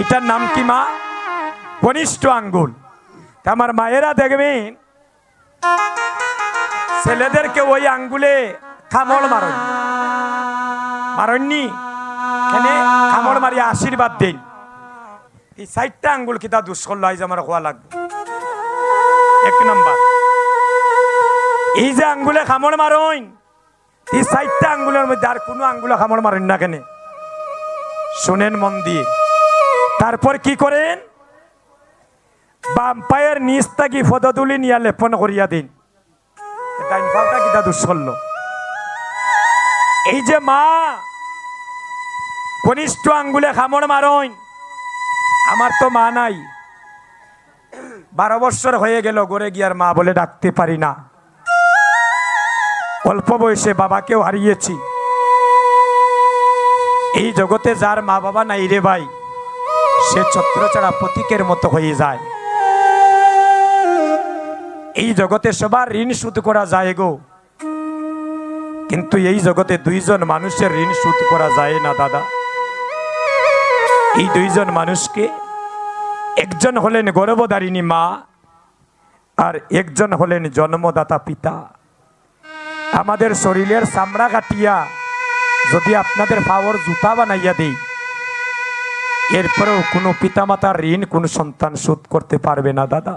এটার নাম কি মা? কনিষ্ঠ আঙ্গুল। আমার মায়েরা দেখবেন ছেলেদেরকে ওই আঙ্গুলে কামড় মারণনি কেন? কামড় মারি আশীর্বাদ দেন। এই 4টা আঙ্গুল কিতা দুষ্কল্য আইজ আমার হওয়া লাগবে। 1 নাম্বার, এই যে আঙ্গুলে কামড় মারইন, এই 4টা আঙ্গুলের মধ্যে আর কোনো আঙ্গুলে কামড় মারেন না কেন? শুনেন মন দিয়ে। তারপর কি করেন? বাম পায়ের নিচ থাকি পদতুলি নিয়া লেপন করিয়া দিন। ডাইন পাটা কিতা দুষ্কল্য। এই যে মা কনিষ্ঠ আঙ্গুলে কামড় মারইন, আমার তো মা নাই, 12 বছর হয়ে গেল, ঘরে গিয়ার মা বলে ডাকতে পারি না। অল্প বয়সে বাবাকেও হারিয়েছি। এই জগতে যার মা বাবা নাই রে ভাই, সে ছত্রছাড়া প্রতীকের মতো হয়ে যায়। এই জগতে সবার ঋণ শোধ করা যায় গো, কিন্তু এই জগতে 2 জন মানুষের ঋণ শোধ করা যায় না দাদা। এই 2 জন মানুষকে, একজন হলেন গর্ভধারিণী মা, আর একজন হলেন জন্মদাতা পিতা। আমাদের শরীরের চামড়া কাটিয়া যদি আপনাদের পাওয়ার জুতা বানাইয়া দেই, এরপরেও কোনো পিতামাতার ঋণ কোনো সন্তান শোধ করতে পারবে না দাদা।